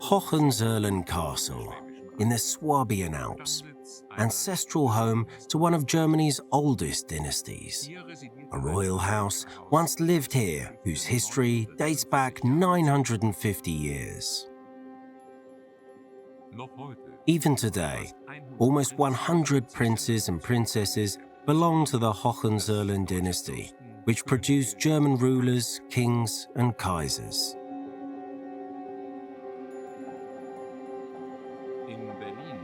Hohenzollerns Castle in the Swabian Alps, ancestral home to one of Germany's oldest dynasties. A royal house once lived here whose history dates back 950 years. Even today, almost 100 princes and princesses belong to the Hohenzollern dynasty, which produced German rulers, kings, and Kaisers.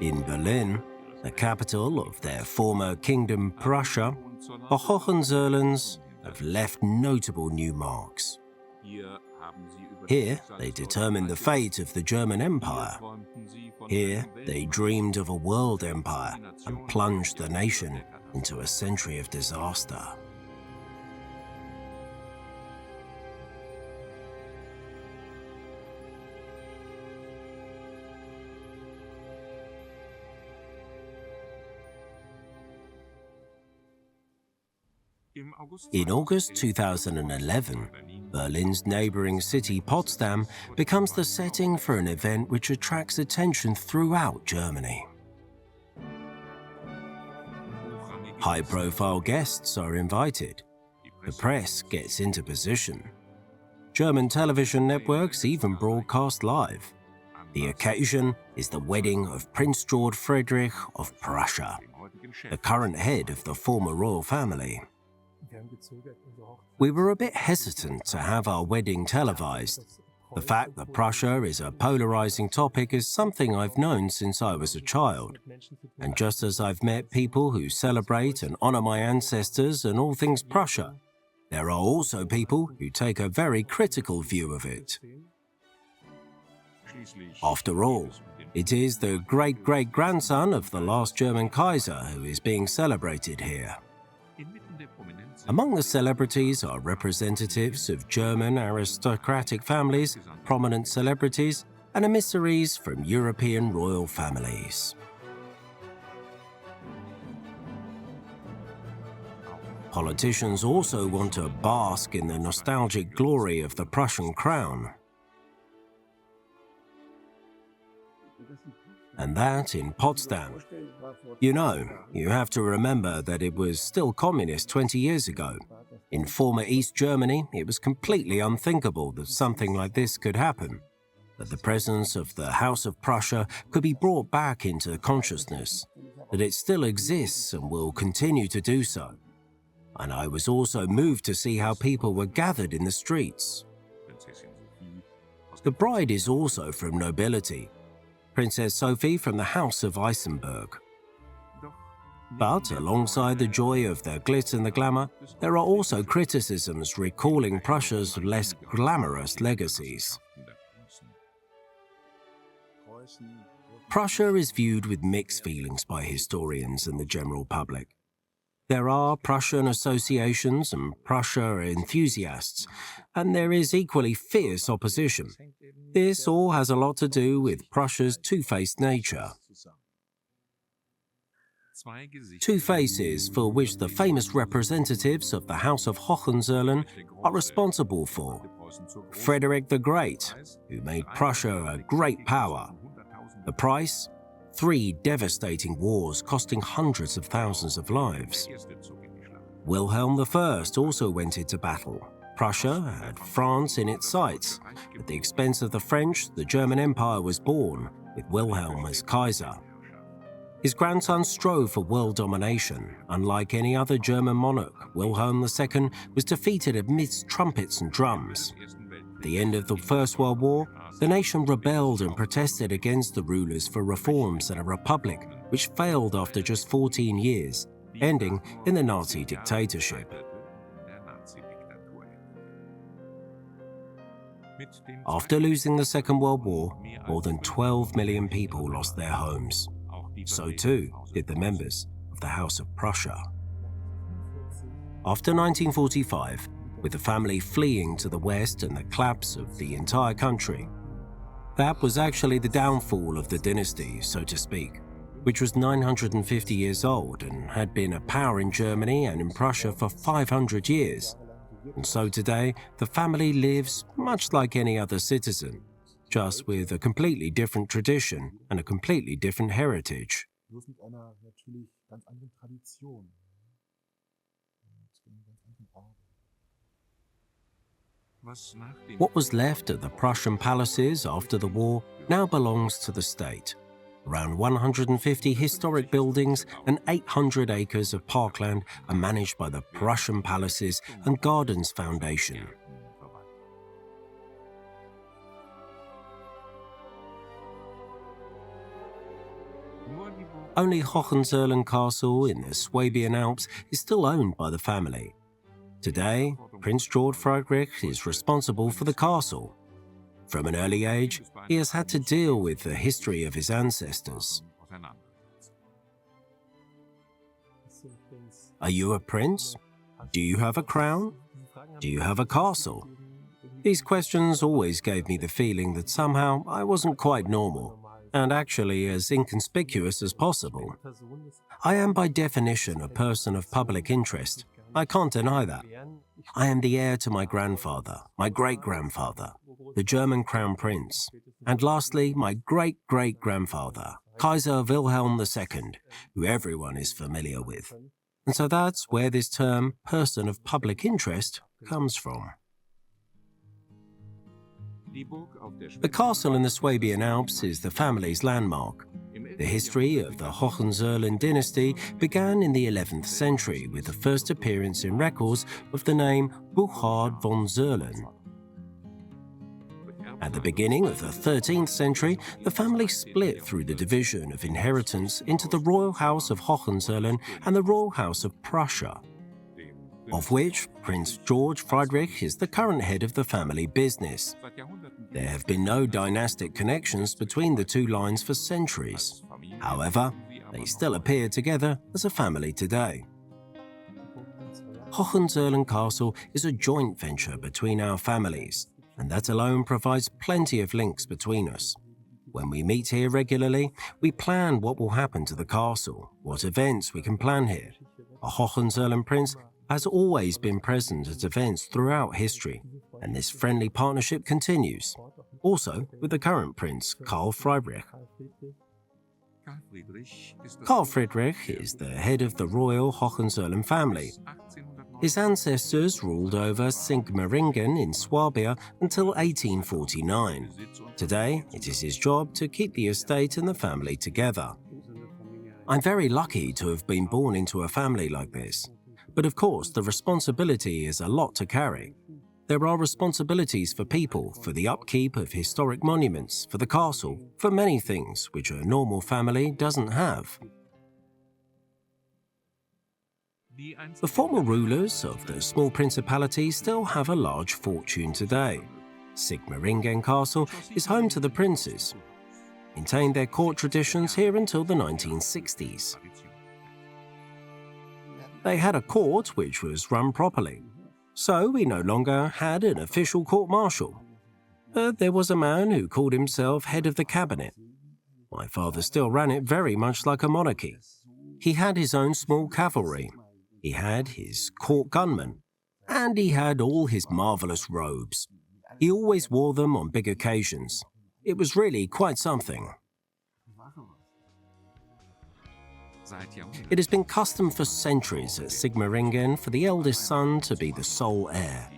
In Berlin, the capital of their former kingdom Prussia, the Hohenzollerns have left notable new marks. Here, they determined the fate of the German Empire. Here, they dreamed of a world empire and plunged the nation into a century of disaster. In August 2011, Berlin's neighboring city Potsdam becomes the setting for an event which attracts attention throughout Germany. High-profile guests are invited. The press gets into position. German television networks even broadcast live. The occasion is the wedding of Prince George Frederick of Prussia, the current head of the former royal family. We were a bit hesitant to have our wedding televised. The fact that Prussia is a polarizing topic is something I've known since I was a child. And just as I've met people who celebrate and honor my ancestors and all things Prussia, there are also people who take a very critical view of it. After all, it is the great-great-grandson of the last German Kaiser who is being celebrated here. Among the celebrities are representatives of German aristocratic families, prominent celebrities, and emissaries from European royal families. Politicians also want to bask in the nostalgic glory of the Prussian crown. And that in Potsdam. You know, you have to remember that it was still communist 20 years ago. In former East Germany, it was completely unthinkable that something like this could happen, that the presence of the House of Prussia could be brought back into consciousness, that it still exists and will continue to do so. And I was also moved to see how people were gathered in the streets. The bride is also from nobility, Princess Sophie from the House of Isenberg. But alongside the joy of the glitz and the glamour, there are also criticisms recalling Prussia's less glamorous legacies. Prussia is viewed with mixed feelings by historians and the general public. There are Prussian associations and Prussia enthusiasts, and there is equally fierce opposition. This all has a lot to do with Prussia's two-faced nature. Two faces for which the famous representatives of the House of Hohenzollern are responsible for. Frederick the Great, who made Prussia a great power. The price? 3 devastating wars costing hundreds of thousands of lives. Wilhelm I also went into battle. Prussia had France in its sights. At the expense of the French, the German Empire was born, with Wilhelm as Kaiser. His grandson strove for world domination. Unlike any other German monarch, Wilhelm II was defeated amidst trumpets and drums. At the end of the First World War, the nation rebelled and protested against the rulers for reforms and a republic, which failed after just 14 years, ending in the Nazi dictatorship. After losing the Second World War, more than 12 million people lost their homes. So too did the members of the House of Prussia. After 1945, with the family fleeing to the west and the collapse of the entire country, that was actually the downfall of the dynasty, so to speak, which was 950 years old and had been a power in Germany and in Prussia for 500 years. And so today, the family lives much like any other citizen, just with a completely different tradition and a completely different heritage. Bloß mit einer natürlich ganz anderen Tradition und einem ganz anderen Erbe. What was left of the Prussian palaces after the war now belongs to the state. Around 150 historic buildings and 800 acres of parkland are managed by the Prussian Palaces and Gardens Foundation. Only Hohenzollern Castle in the Swabian Alps is still owned by the family. Today, Prince Carl Friedrich is responsible for the castle. From an early age, he has had to deal with the history of his ancestors. Are you a prince? Do you have a crown? Do you have a castle? These questions always gave me the feeling that somehow I wasn't quite normal, and actually as inconspicuous as possible. I am by definition a person of public interest. I can't deny that. I am the heir to my grandfather, my great-grandfather, the German Crown Prince, and lastly, my great-great-grandfather, Kaiser Wilhelm II, who everyone is familiar with. And so that's where this term, person of public interest, comes from. The castle in the Swabian Alps is the family's landmark. The history of the Hohenzollern dynasty began in the 11th century with the first appearance in records of the name Burchard von Zerlen. At the beginning of the 13th century, the family split through the division of inheritance into the Royal House of Hohenzollern and the Royal House of Prussia, of which Prince George Friedrich is the current head of the family business. There have been no dynastic connections between the two lines for centuries. However, they still appear together as a family today. Hohenzollern Castle is a joint venture between our families, and that alone provides plenty of links between us. When we meet here regularly, we plan what will happen to the castle, what events we can plan here. A Hohenzollern prince has always been present at events throughout history, and this friendly partnership continues, also with the current prince, Carl Friedrich. Carl Friedrich is the head of the royal Hohenzollern family. His ancestors ruled over Sigmaringen in Swabia until 1849. Today, it is his job to keep the estate and the family together. I'm very lucky to have been born into a family like this. But of course, the responsibility is a lot to carry. There are responsibilities for people, for the upkeep of historic monuments, for the castle, for many things which a normal family doesn't have. The former rulers of the small principality still have a large fortune today. Sigmaringen Castle is home to the princes, maintained their court traditions here until the 1960s. They had a court which was run properly, so we no longer had an official court-martial. But there was a man who called himself head of the cabinet. My father still ran it very much like a monarchy. He had his own small cavalry, he had his court gunmen, and he had all his marvellous robes. He always wore them on big occasions. It was really quite something. It has been custom for centuries at Sigmaringen for the eldest son to be the sole heir.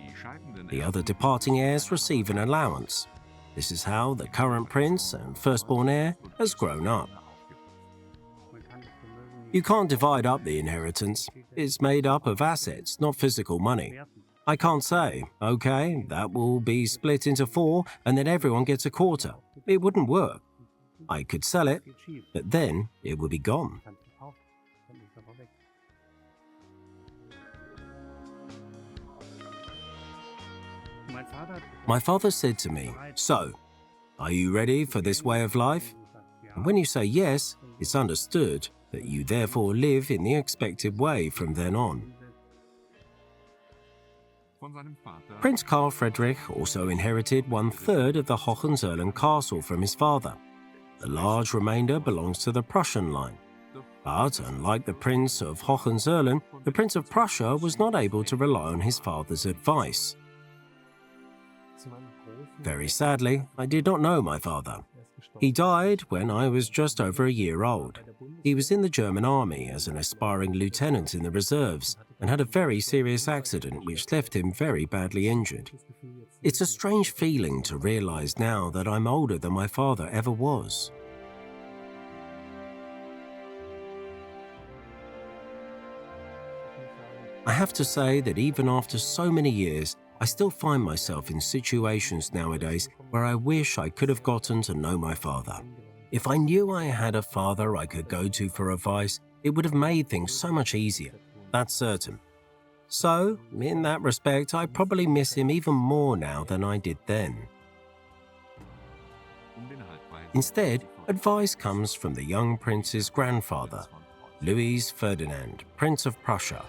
The other departing heirs receive an allowance. This is how the current prince and firstborn heir has grown up. You can't divide up the inheritance. It's made up of assets, not physical money. I can't say, okay, that will be split into 4 and then everyone gets a quarter. It wouldn't work. I could sell it, but then it would be gone. My father said to me, "So, are you ready for this way of life?" And when you say yes, it's understood that you therefore live in the expected way from then on. Prince Carl Friedrich also inherited 1/3 of the Hohenzollern castle from his father. The large remainder belongs to the Prussian line. But unlike the Prince of Hohenzollern, the Prince of Prussia was not able to rely on his father's advice. Very sadly, I did not know my father. He died when I was just over a year old. He was in the German army as an aspiring lieutenant in the reserves and had a very serious accident which left him very badly injured. It's a strange feeling to realize now that I'm older than my father ever was. I have to say that even after so many years, I still find myself in situations nowadays where I wish I could have gotten to know my father. If I knew I had a father I could go to for advice, it would have made things so much easier. That's certain. So, in that respect, I probably miss him even more now than I did then. Instead, advice comes from the young prince's grandfather, Louis Ferdinand, Prince of Prussia.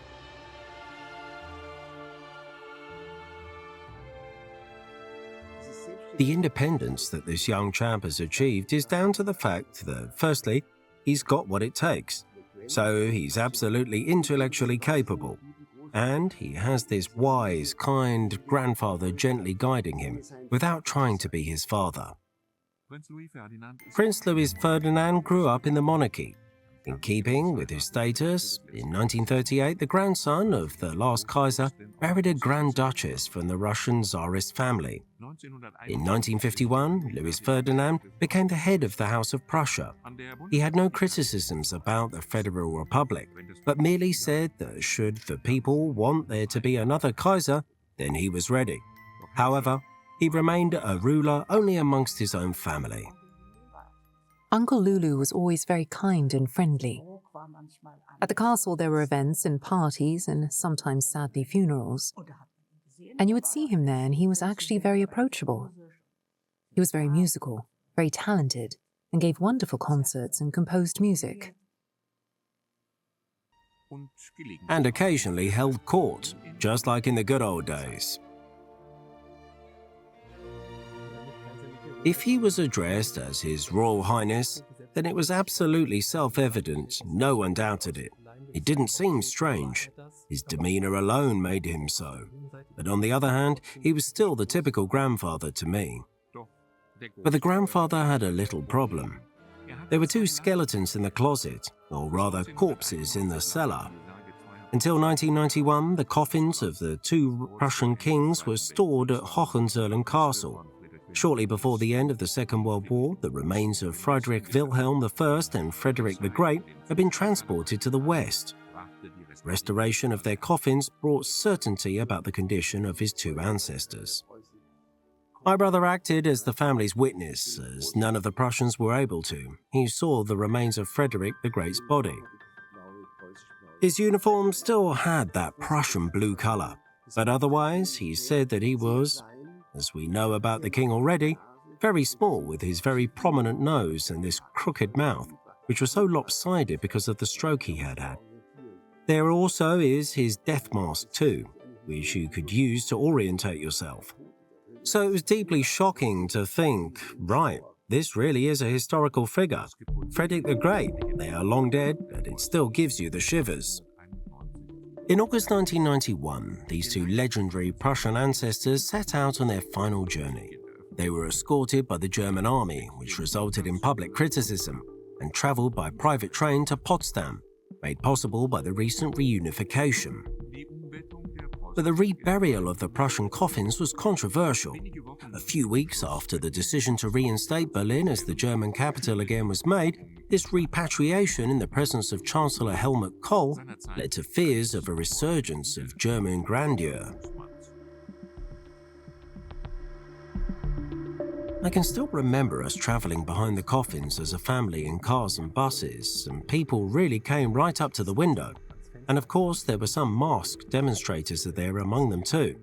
The independence that this young chap has achieved is down to the fact that, firstly, he's got what it takes. So he's absolutely intellectually capable. And he has this wise, kind grandfather gently guiding him, without trying to be his father. Prince Louis Ferdinand grew up in the monarchy. In keeping with his status, in 1938 the grandson of the last Kaiser married a Grand Duchess from the Russian Tsarist family. In 1951, Louis Ferdinand became the head of the House of Prussia. He had no criticisms about the Federal Republic, but merely said that should the people want there to be another Kaiser, then he was ready. However, he remained a ruler only amongst his own family. Uncle Lulu was always very kind and friendly. At the castle there were events and parties and sometimes sadly funerals. And you would see him there and he was actually very approachable. He was very musical, very talented, and gave wonderful concerts and composed music. And occasionally held court, just like in the good old days. If he was addressed as His Royal Highness, then it was absolutely self-evident, no one doubted it. It didn't seem strange. His demeanor alone made him so. But on the other hand, he was still the typical grandfather to me. But the grandfather had a little problem. There were two skeletons in the closet, or rather corpses in the cellar. Until 1991, the coffins of the two Prussian kings were stored at Hohenzollerns Castle. Shortly before the end of the Second World War, the remains of Frederick Wilhelm I and Frederick the Great had been transported to the West. Restoration of their coffins brought certainty about the condition of his two ancestors. My brother acted as the family's witness, as none of the Prussians were able to. He saw the remains of Frederick the Great's body. His uniform still had that Prussian blue color, but otherwise he said that he was, as we know about the king already, very small with his very prominent nose and this crooked mouth, which was so lopsided because of the stroke he had had. There also is his death mask too, which you could use to orientate yourself. So it was deeply shocking to think, right, this really is a historical figure. Frederick the Great, they are long dead, but it still gives you the shivers. In August 1991, these two legendary Prussian ancestors set out on their final journey. They were escorted by the German army, which resulted in public criticism, and travelled by private train to Potsdam, made possible by the recent reunification. But the reburial of the Prussian coffins was controversial. A few weeks after the decision to reinstate Berlin as the German capital again was made, this repatriation in the presence of Chancellor Helmut Kohl led to fears of a resurgence of German grandeur. I can still remember us travelling behind the coffins as a family in cars and buses, and people really came right up to the window. And of course, there were some masked demonstrators there among them too.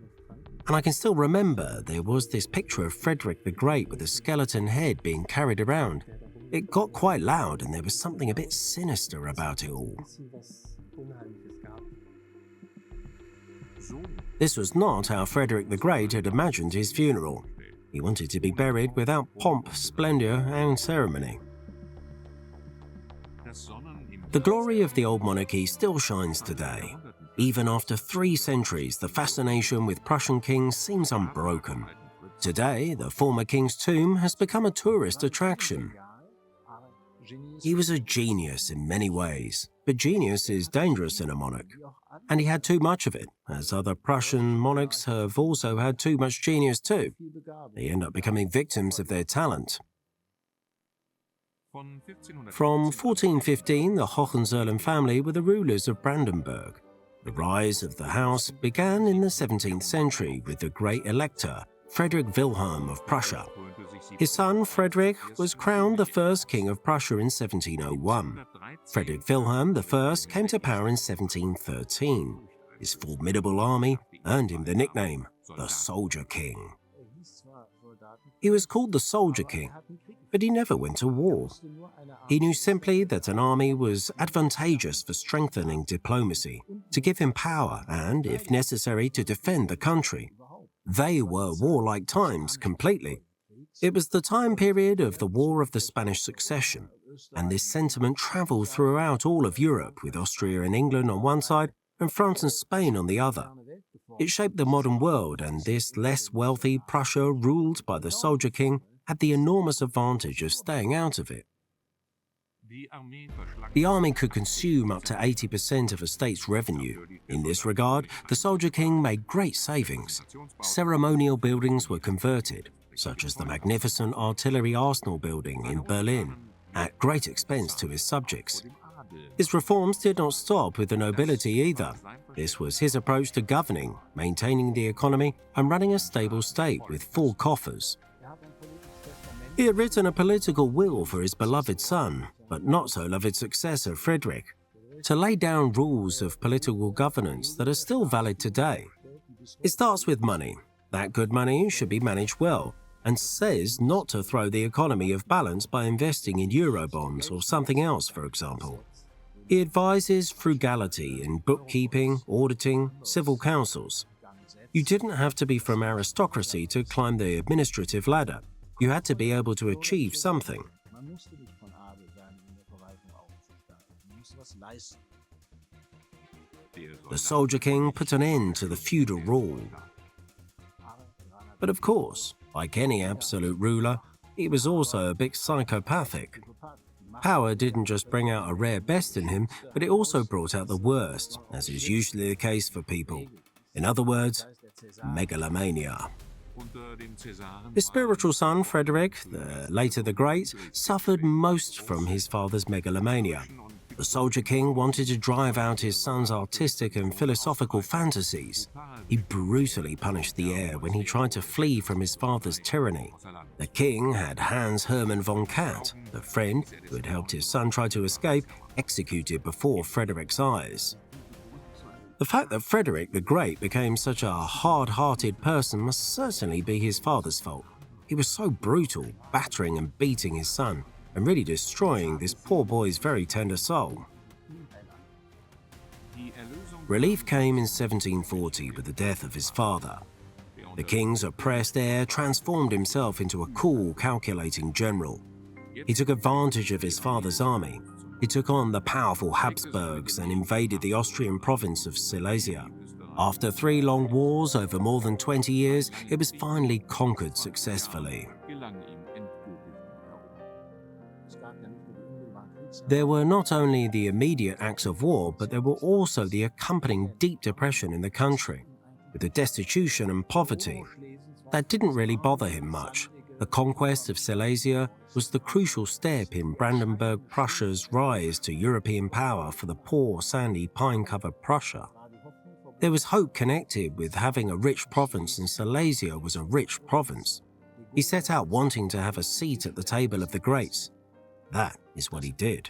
And I can still remember there was this picture of Frederick the Great with a skeleton head being carried around. It got quite loud and there was something a bit sinister about it all. This was not how Frederick the Great had imagined his funeral. He wanted to be buried without pomp, splendor, and ceremony. The glory of the old monarchy still shines today. Even after 3 centuries, the fascination with Prussian kings seems unbroken. Today, the former king's tomb has become a tourist attraction. He was a genius in many ways, but genius is dangerous in a monarch. And he had too much of it, as other Prussian monarchs have also had too much genius too. They end up becoming victims of their talent. From 1415, the Hohenzollern family were the rulers of Brandenburg. The rise of the house began in the 17th century with the great elector, Frederick Wilhelm of Prussia. His son, Frederick, was crowned the first king of Prussia in 1701. Frederick Wilhelm I came to power in 1713. His formidable army earned him the nickname, the Soldier King. He was called the Soldier King, but he never went to war. He knew simply that an army was advantageous for strengthening diplomacy, to give him power and, if necessary, to defend the country. They were warlike times completely. It was the time period of the War of the Spanish Succession, and this sentiment travelled throughout all of Europe, with Austria and England on one side and France and Spain on the other. It shaped the modern world, and this less wealthy Prussia, ruled by the Soldier King, had the enormous advantage of staying out of it. The army could consume up to 80% of a state's revenue. In this regard, the Soldier King made great savings. Ceremonial buildings were converted, such as the magnificent artillery arsenal building in Berlin, at great expense to his subjects. His reforms did not stop with the nobility either. This was his approach to governing, maintaining the economy, and running a stable state with full coffers. He had written a political will for his beloved son, but not so loved successor Frederick, to lay down rules of political governance that are still valid today. It starts with money. That good money should be managed well, and says not to throw the economy off balance by investing in Eurobonds or something else, for example. He advises frugality in bookkeeping, auditing, civil councils. You didn't have to be from aristocracy to climb the administrative ladder. You had to be able to achieve something. The Soldier King put an end to the feudal rule. But of course, like any absolute ruler, he was also a bit psychopathic. Power didn't just bring out a rare best in him, but it also brought out the worst, as is usually the case for people. In other words, megalomania. His spiritual son, Frederick, later the Great, suffered most from his father's megalomania. The Soldier King wanted to drive out his son's artistic and philosophical fantasies. He brutally punished the heir when he tried to flee from his father's tyranny. The king had Hans Hermann von Katt, the friend who had helped his son try to escape, executed before Frederick's eyes. The fact that Frederick the Great became such a hard-hearted person must certainly be his father's fault. He was so brutal, battering and beating his son, and really destroying this poor boy's very tender soul. Relief came in 1740 with the death of his father. The king's oppressed heir transformed himself into a cool, calculating general. He took advantage of his father's army. He took on the powerful Habsburgs and invaded the Austrian province of Silesia. After 3 long wars over more than 20 years, it was finally conquered successfully. There were not only the immediate acts of war, but there were also the accompanying deep depression in the country, with the destitution and poverty. That didn't really bother him much. The conquest of Silesia was the crucial step in Brandenburg Prussia's rise to European power for the poor, sandy, pine-covered Prussia. There was hope connected with having a rich province, and Silesia was a rich province. He set out wanting to have a seat at the table of the greats. That is what he did.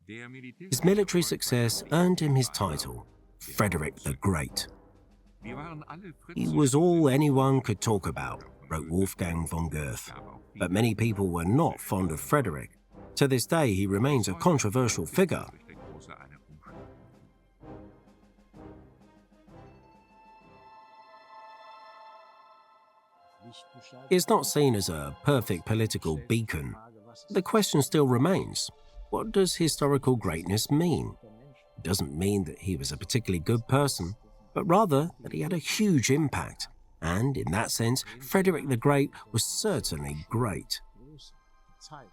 His military success earned him his title, Frederick the Great. He was all anyone could talk about, wrote Wolfgang von Goethe, but many people were not fond of Frederick. To this day, he remains a controversial figure. He is not seen as a perfect political beacon. The question still remains, what does historical greatness mean? It doesn't mean that he was a particularly good person, but rather that he had a huge impact, And in that sense, Frederick the Great was certainly great. große Zeit.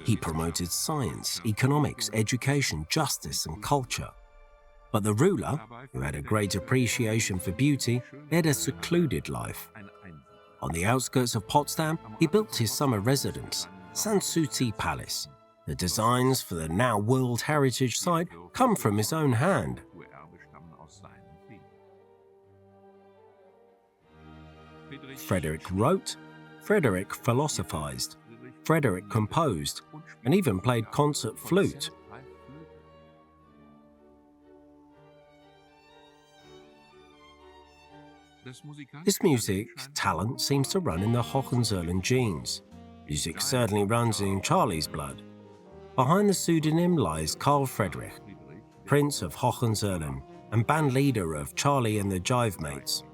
He promoted science, economics, education, justice, and culture. But the ruler, who had a great appreciation for beauty, led a secluded life. On the outskirts of Potsdam, he built his summer residence, Sanssouci Palace. The designs for the now World Heritage Site come from his own hand. Frederick wrote, Frederick philosophized, Frederick composed, and even played concert flute. His music talent seems to run in the Hohenzollern genes. Music certainly runs in Charlie's blood. Behind the pseudonym lies Carl Friedrich, Prince of Hohenzollern and band leader of Charlie and the Jive Mates.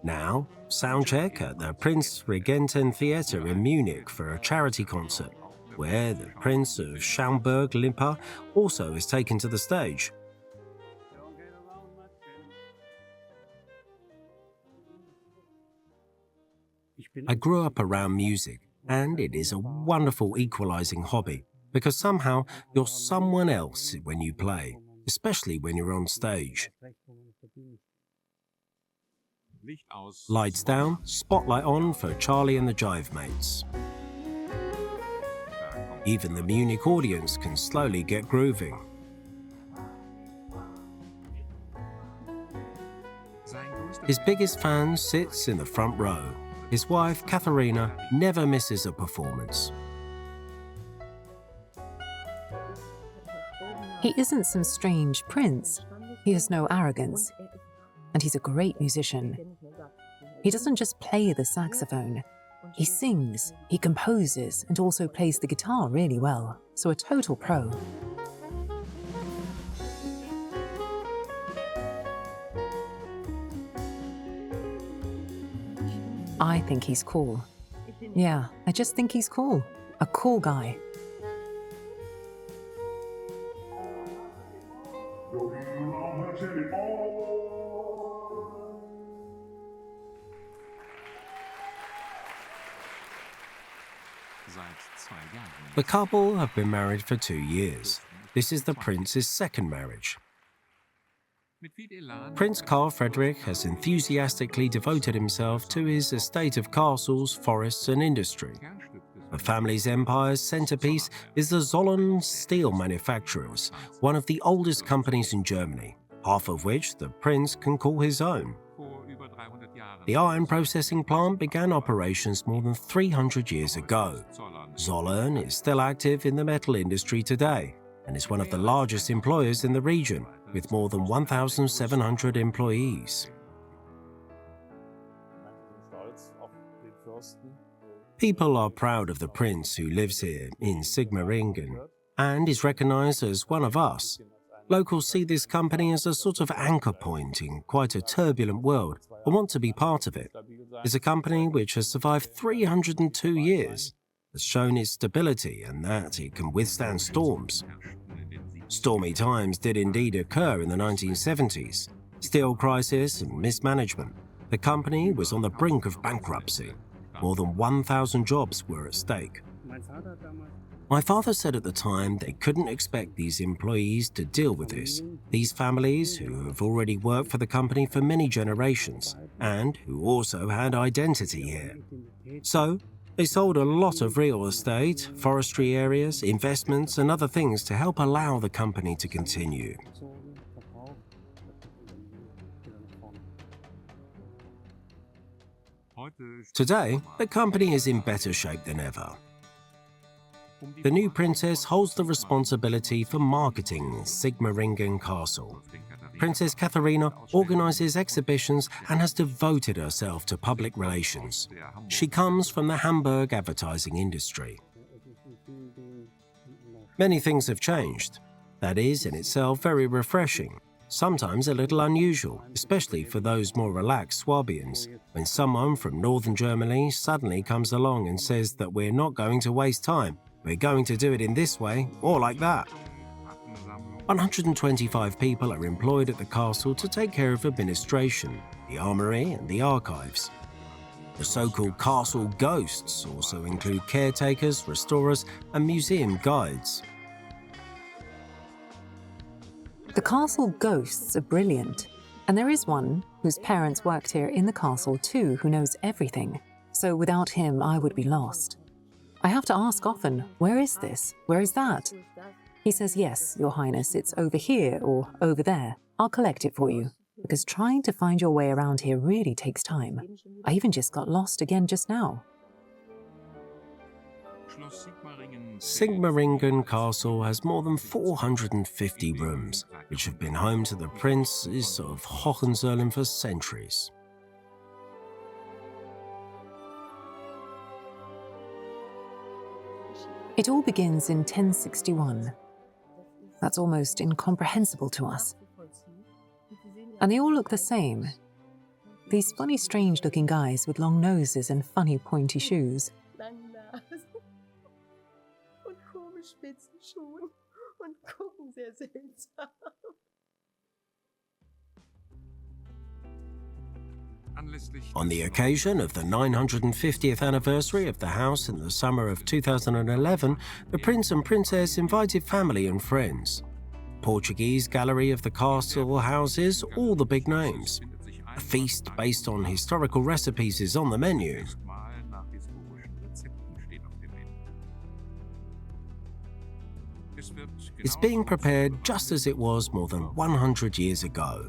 Now, soundcheck at the Prince Regenten Theatre in Munich for a charity concert, where the Prince of Schaumburg-Lippe also is taken to the stage. I grew up around music, and it is a wonderful equalizing hobby, because somehow you're someone else when you play, especially when you're on stage. Lights down, spotlight on for Charlie and the Jive Mates. Even the Munich audience can slowly get grooving. His biggest fan sits in the front row. His wife, Katharina, never misses a performance. He isn't some strange prince. He has no arrogance. And he's a great musician. He doesn't just play the saxophone. He sings, he composes, and also plays the guitar really well. So a total pro. I think he's cool. Yeah, I just think he's cool. A cool guy. The couple have been married for 2 years. This is the prince's second marriage. Prince Carl Friedrich has enthusiastically devoted himself to his estate of castles, forests and industry. The family's empire's centerpiece is the Zollern steel manufacturers, one of the oldest companies in Germany, half of which the prince can call his own. The iron processing plant began operations more than 300 years ago. Zollern is still active in the metal industry today and is one of the largest employers in the region, with more than 1,700 employees. People are proud of the prince who lives here in Sigmaringen and is recognized as one of us. Locals see this company as a sort of anchor point in quite a turbulent world and want to be part of it. It's a company which has survived 302 years, has shown its stability and that it can withstand storms. Stormy times did indeed occur in the 1970s. Steel crisis and mismanagement. The company was on the brink of bankruptcy. More than 1,000 jobs were at stake. My father said at the time they couldn't expect these employees to deal with this. These families who have already worked for the company for many generations and who also had identity here. So, they sold a lot of real estate, forestry areas, investments and other things to help allow the company to continue. Today, the company is in better shape than ever. The new princess holds the responsibility for marketing Sigmaringen Castle. Princess Katharina organizes exhibitions and has devoted herself to public relations. She comes from the Hamburg advertising industry. Many things have changed. That is in itself very refreshing, sometimes a little unusual, especially for those more relaxed Swabians, when someone from northern Germany suddenly comes along and says that we're not going to waste time, we're going to do it in this way or like that. 125 people are employed at the castle to take care of administration, the armory and the archives. The so-called castle ghosts also include caretakers, restorers and museum guides. The castle ghosts are brilliant, and there is one whose parents worked here in the castle too who knows everything, so without him I would be lost. I have to ask often, where is this? Where is that? He says, yes, Your Highness, it's over here or over there. I'll collect it for you, because trying to find your way around here really takes time. I even just got lost again just now. Sigmaringen Castle has more than 450 rooms, which have been home to the princes of Hohenzollern for centuries. It all begins in 1061. That's almost incomprehensible to us. And they all look the same. These funny, strange-looking guys with long noses and funny, pointy shoes. On the occasion of the 950th anniversary of the house in the summer of 2011, the Prince and Princess invited family and friends. Portuguese gallery of the castle houses all the big names. A feast based on historical recipes is on the menu. It's being prepared just as it was more than 100 years ago.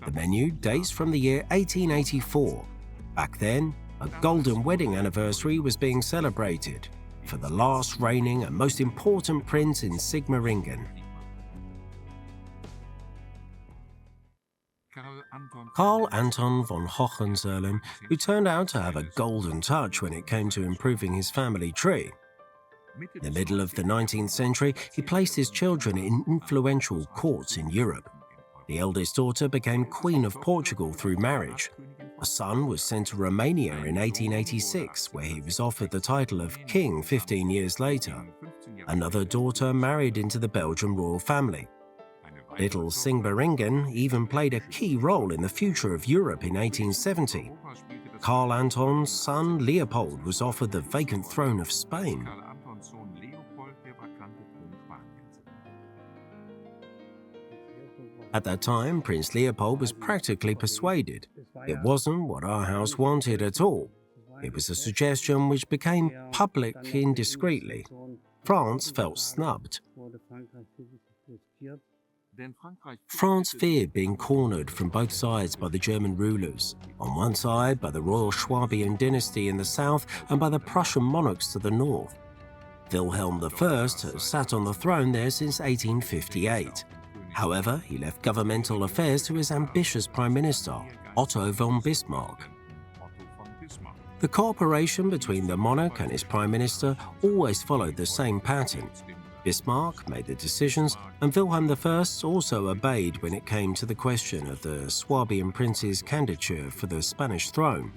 The menu dates from the year 1884. Back then, a golden wedding anniversary was being celebrated for the last reigning and most important prince in Sigmaringen. Carl Anton von Hohenzollern, who turned out to have a golden touch when it came to improving his family tree. In the middle of the 19th century, he placed his children in influential courts in Europe. The eldest daughter became Queen of Portugal through marriage. A son was sent to Romania in 1886, where he was offered the title of King 15 years later. Another daughter married into the Belgian royal family. Little Sigmaringen even played a key role in the future of Europe in 1870. Carl Anton's son Leopold was offered the vacant throne of Spain. At that time, Prince Leopold was practically persuaded. It wasn't what our house wanted at all. It was a suggestion which became public indiscreetly. France felt snubbed. France feared being cornered from both sides by the German rulers, on one side by the royal Swabian dynasty in the south and by the Prussian monarchs to the north. Wilhelm I had sat on the throne there since 1858. However, he left governmental affairs to his ambitious Prime Minister, Otto von Bismarck. The cooperation between the monarch and his Prime Minister always followed the same pattern. Bismarck made the decisions, and Wilhelm I also obeyed when it came to the question of the Swabian prince's candidature for the Spanish throne.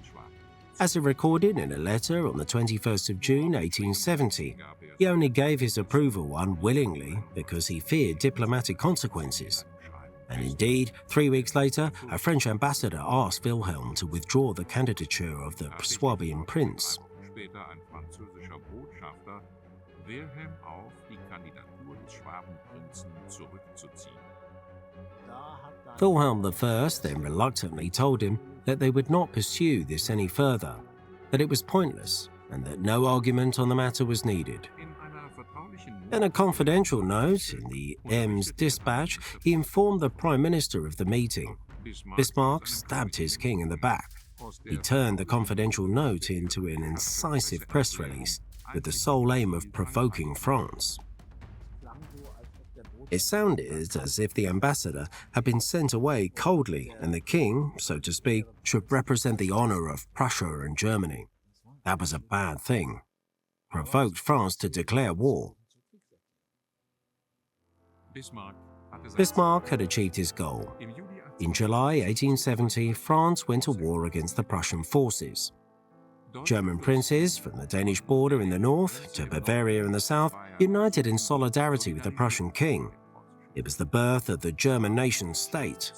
As he recorded in a letter on the 21st of June 1870, he only gave his approval unwillingly because he feared diplomatic consequences. And indeed, 3 weeks later, a French ambassador asked Wilhelm to withdraw the candidature of the Swabian prince. Wilhelm I then reluctantly told him that they would not pursue this any further, that it was pointless, and that no argument on the matter was needed. In a confidential note in the Ems dispatch, he informed the Prime Minister of the meeting. Bismarck stabbed his king in the back. He turned the confidential note into an incisive press release with the sole aim of provoking France. It sounded as if the ambassador had been sent away coldly and the king, so to speak, should represent the honor of Prussia and Germany. That was a bad thing. Provoked France to declare war. Bismarck had achieved his goal. In July 1870, France went to war against the Prussian forces. German princes, from the Danish border in the north to Bavaria in the south, united in solidarity with the Prussian king. It was the birth of the German nation-state.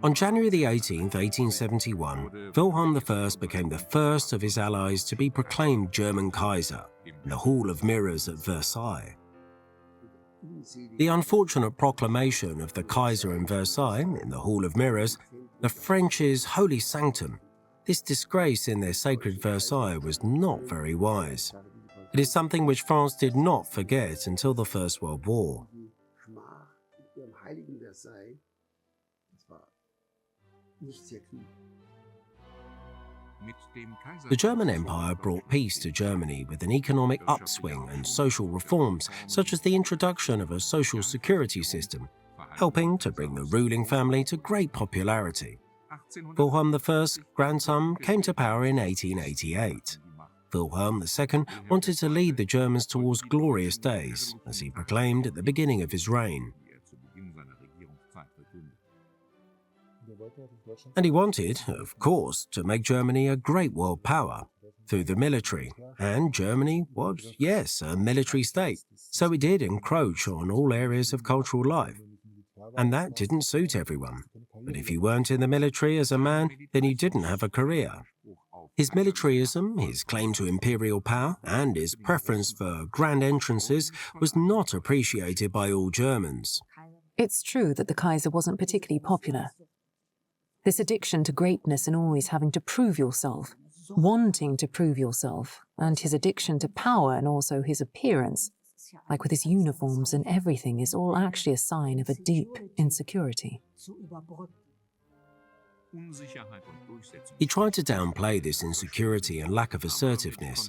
On January the 18th, 1871, Wilhelm I became the first of his allies to be proclaimed German Kaiser in the Hall of Mirrors at Versailles. The unfortunate proclamation of the Kaiser in Versailles, in the Hall of Mirrors, the French's holy sanctum, this disgrace in their sacred Versailles was not very wise. It is something which France did not forget until the First World War. The German Empire brought peace to Germany with an economic upswing and social reforms, such as the introduction of a social security system, helping to bring the ruling family to great popularity. Wilhelm I's grandson came to power in 1888. Wilhelm II wanted to lead the Germans towards glorious days, as he proclaimed at the beginning of his reign. And he wanted, of course, to make Germany a great world power through the military. And Germany was, yes, a military state, so it did encroach on all areas of cultural life. And that didn't suit everyone. But if you weren't in the military as a man, then you didn't have a career. His militarism, his claim to imperial power, and his preference for grand entrances was not appreciated by all Germans. It's true that the Kaiser wasn't particularly popular. This addiction to greatness and always having to prove yourself, wanting to prove yourself, and his addiction to power and also his appearance, like with his uniforms and everything, is all actually a sign of a deep insecurity. He tried to downplay this insecurity and lack of assertiveness,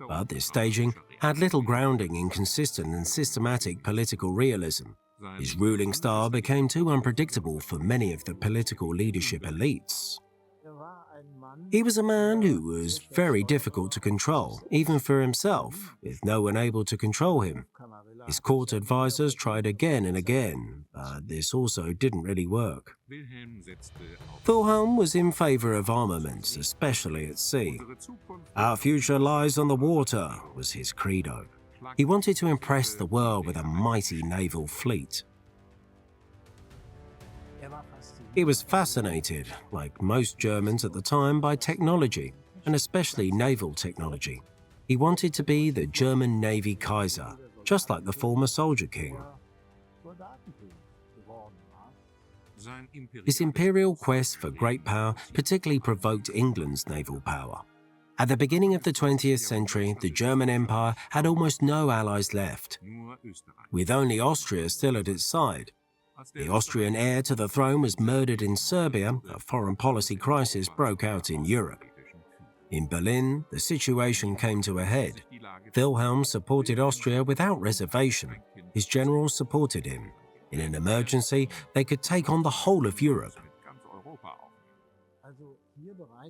but this staging had little grounding in consistent and systematic political realism. His ruling style became too unpredictable for many of the political leadership elites. He was a man who was very difficult to control, even for himself, with no one able to control him. His court advisors tried again and again, but this also didn't really work. Wilhelm was in favor of armaments, especially at sea. "Our future lies on the water," was his credo. He wanted to impress the world with a mighty naval fleet. He was fascinated, like most Germans at the time, by technology, and especially naval technology. He wanted to be the German Navy Kaiser, just like the former soldier king. His imperial quest for great power particularly provoked England's naval power. At the beginning of the 20th century, the German Empire had almost no allies left, with only Austria still at its side. The Austrian heir to the throne was murdered in Serbia. A foreign policy crisis broke out in Europe. In Berlin, the situation came to a head. Wilhelm supported Austria without reservation. His generals supported him. In an emergency, they could take on the whole of Europe.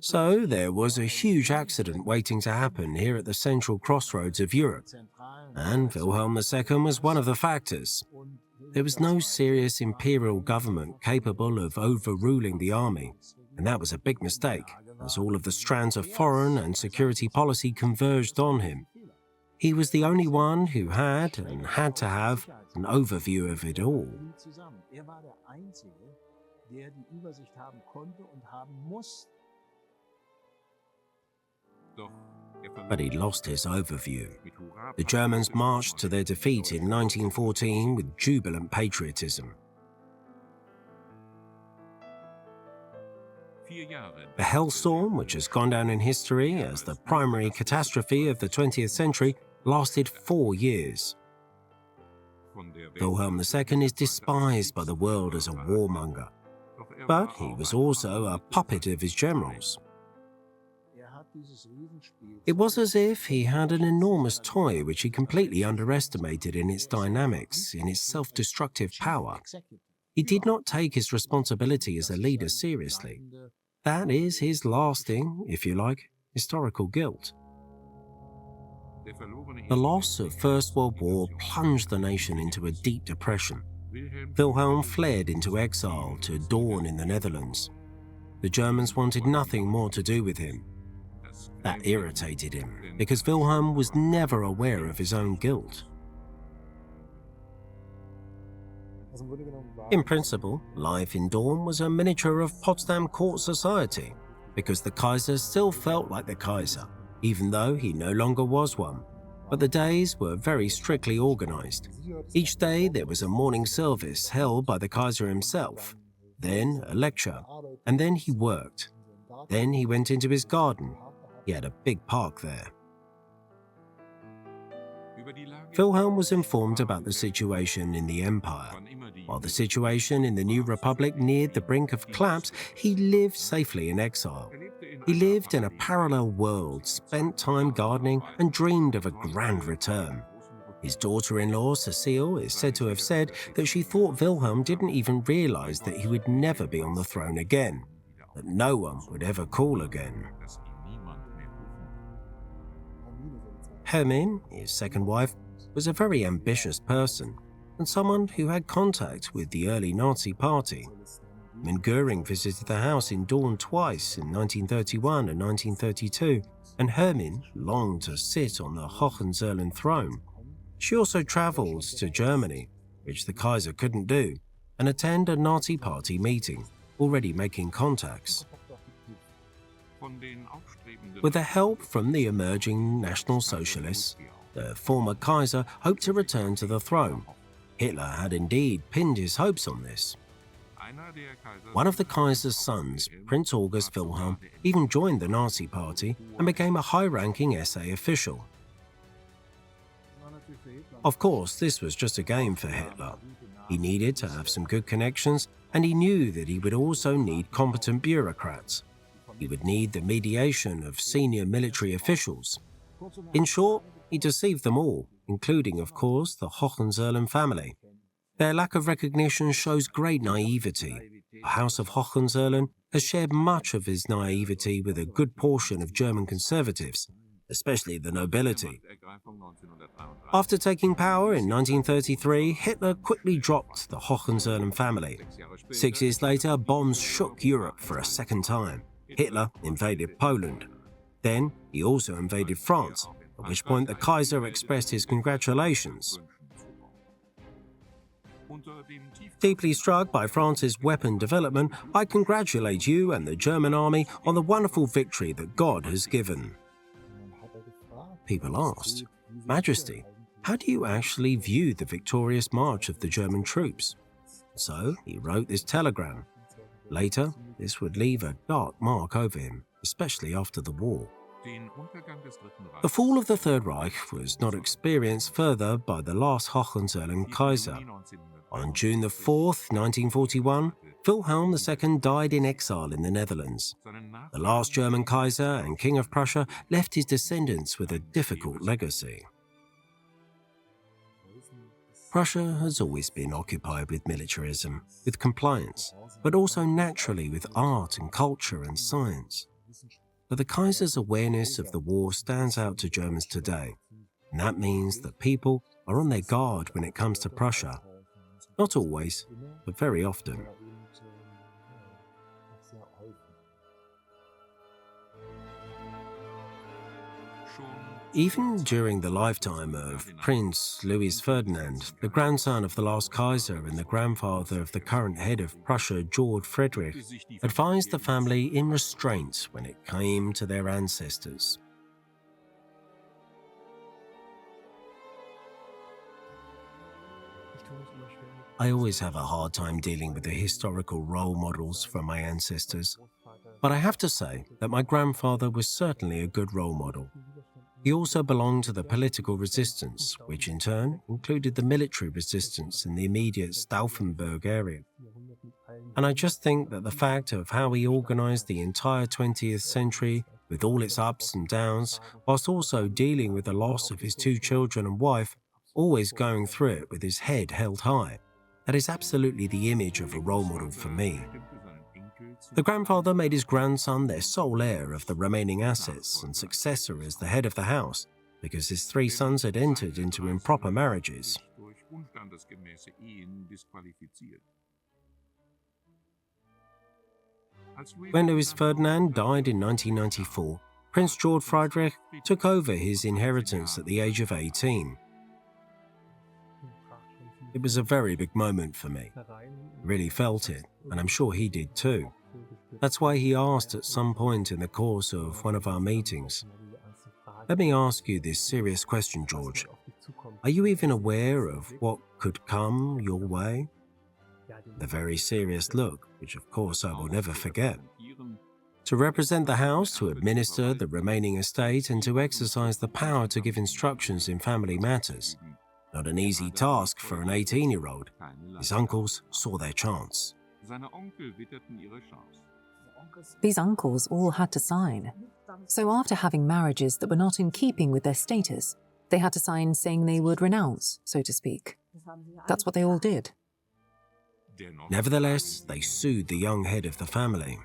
So there was a huge accident waiting to happen here at the central crossroads of Europe, and Wilhelm II was one of the factors. There was no serious imperial government capable of overruling the army, and that was a big mistake, as all of the strands of foreign and security policy converged on him. He was the only one who had and had to have an overview of it all. But he lost his overview. The Germans marched to their defeat in 1914 with jubilant patriotism. The Hellstorm, which has gone down in history as the primary catastrophe of the 20th century, lasted 4 years. Wilhelm II is despised by the world as a warmonger, but he was also a puppet of his generals. It was as if he had an enormous toy which he completely underestimated in its dynamics, in its self-destructive power. He did not take his responsibility as a leader seriously. That is his lasting, if you like, historical guilt. The loss of First World War plunged the nation into a deep depression. Wilhelm fled into exile to Doorn in the Netherlands. The Germans wanted nothing more to do with him. That irritated him, because Wilhelm was never aware of his own guilt. In principle, life in Dorn was a miniature of Potsdam court society, because the Kaiser still felt like the Kaiser, even though he no longer was one. But the days were very strictly organized. Each day there was a morning service held by the Kaiser himself, then a lecture, and then he worked. Then he went into his garden. He had a big park there. Wilhelm was informed about the situation in the Empire. While the situation in the new republic neared the brink of collapse, he lived safely in exile. He lived in a parallel world, spent time gardening, and dreamed of a grand return. His daughter-in-law, Cecile, is said to have said that she thought Wilhelm didn't even realize that he would never be on the throne again, that no one would ever call again. Hermine, his second wife, was a very ambitious person and someone who had contact with the early Nazi party. When Goering visited the house in Dorn twice in 1931 and 1932, and Hermine longed to sit on the Hohenzollern throne. She also travelled to Germany, which the Kaiser couldn't do, and attend a Nazi party meeting, already making contacts. With the help from the emerging National Socialists, the former Kaiser hoped to return to the throne. Hitler had indeed pinned his hopes on this. One of the Kaiser's sons, Prince August Wilhelm, even joined the Nazi party and became a high-ranking SA official. Of course, this was just a game for Hitler. He needed to have some good connections, and he knew that he would also need competent bureaucrats. He would need the mediation of senior military officials. In short, he deceived them all, including, of course, the Hohenzollern family. Their lack of recognition shows great naivety. The House of Hohenzollern has shared much of his naivety with a good portion of German conservatives, especially the nobility. After taking power in 1933, Hitler quickly dropped the Hohenzollern family. 6 years later, bombs shook Europe for a second time. Hitler invaded Poland. Then he also invaded France, at which point the Kaiser expressed his congratulations. Deeply struck by France's weapon development, I congratulate you and the German army on the wonderful victory that God has given. People asked, Majesty, how do you actually view the victorious march of the German troops? So he wrote this telegram. Later, this would leave a dark mark over him, especially after the war. The fall of the Third Reich was not experienced further by the last Hohenzollern Kaiser. On June 4, 1941, Wilhelm II died in exile in the Netherlands. The last German Kaiser and King of Prussia left his descendants with a difficult legacy. Prussia has always been occupied with militarism, with compliance, but also naturally with art and culture and science. But the Kaiser's awareness of the war stands out to Germans today, and that means that people are on their guard when it comes to Prussia. Not always, but very often. Even during the lifetime of Prince Louis Ferdinand, the grandson of the last Kaiser and the grandfather of the current head of Prussia, George Frederick, advised the family in restraint when it came to their ancestors. I always have a hard time dealing with the historical role models from my ancestors, but I have to say that my grandfather was certainly a good role model. He also belonged to the political resistance, which in turn included the military resistance in the immediate Stauffenberg area. And I just think that the fact of how he organized the entire 20th century with all its ups and downs, whilst also dealing with the loss of his 2 children and wife, always going through it with his head held high, that is absolutely the image of a role model for me. The grandfather made his grandson their sole heir of the remaining assets and successor as the head of the house, because his 3 sons had entered into improper marriages. When Louis Ferdinand died in 1994, Prince George Friedrich took over his inheritance at the age of 18. It was a very big moment for me. I really felt it, and I'm sure he did too. That's why he asked at some point in the course of one of our meetings, "Let me ask you this serious question, George. Are you even aware of what could come your way?" The very serious look, which of course I will never forget. To represent the house, to administer the remaining estate, and to exercise the power to give instructions in family matters. Not an easy task for an 18-year-old. His uncles saw their chance. These uncles all had to sign. So after having marriages that were not in keeping with their status, they had to sign saying they would renounce, so to speak. That's what they all did. Nevertheless, they sued the young head of the family.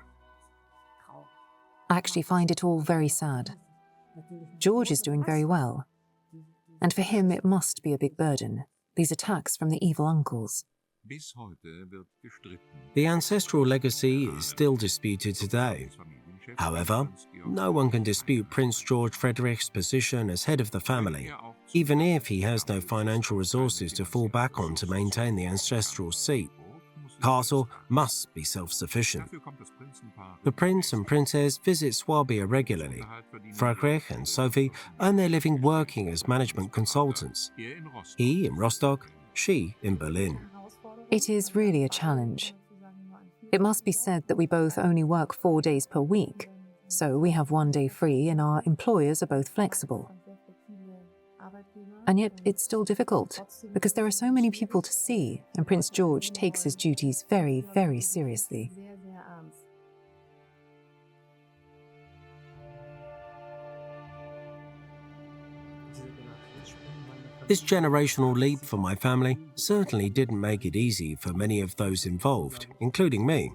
I actually find it all very sad. George is doing very well. And for him, it must be a big burden, these attacks from the evil uncles. The ancestral legacy is still disputed today. However, no one can dispute Prince George Frederick's position as head of the family, even if he has no financial resources to fall back on to maintain the ancestral seat. Castle must be self-sufficient. The prince and princess visit Swabia regularly. Friedrich and Sophie earn their living working as management consultants. He in Rostock, she in Berlin. It is really a challenge. It must be said that we both only work 4 days per week, so we have 1 day free and our employers are both flexible. And yet it's still difficult, because there are so many people to see, and Prince George takes his duties very, very seriously. This generational leap for my family certainly didn't make it easy for many of those involved, including me.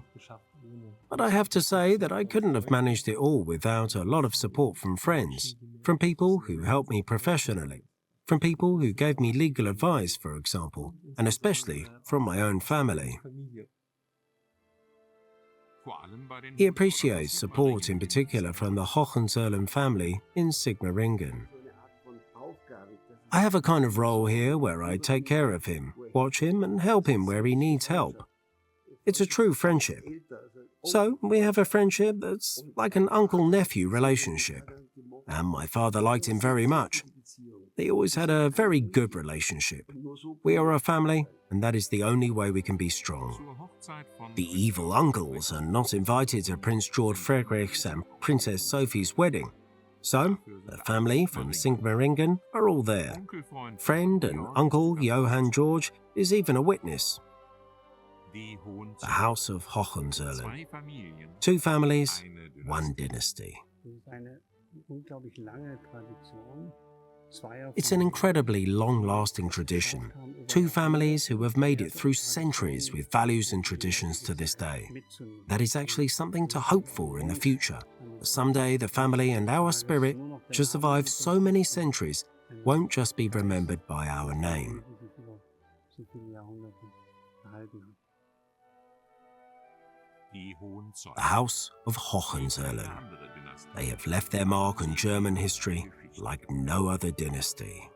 But I have to say that I couldn't have managed it all without a lot of support from friends, from people who helped me professionally, from people who gave me legal advice, for example, and especially from my own family. He appreciates support in particular from the Hohenzollerns family in Sigmaringen. I have a kind of role here where I take care of him, watch him and help him where he needs help. It's a true friendship. So we have a friendship that's like an uncle-nephew relationship. And my father liked him very much. They always had a very good relationship. We are a family, and that is the only way we can be strong. The evil uncles are not invited to Prince George Friedrich's and Princess Sophie's wedding. So, the family from Sigmaringen are all there. Friend and uncle Johann George is even a witness. The House of Hohenzollern. 2 families, 1 dynasty. It's an incredibly long-lasting tradition. 2 families who have made it through centuries with values and traditions to this day. That is actually something to hope for in the future. Someday the family and our spirit, which has survived so many centuries, won't just be remembered by our name. The House of Hohenzollern. They have left their mark on German history like no other dynasty.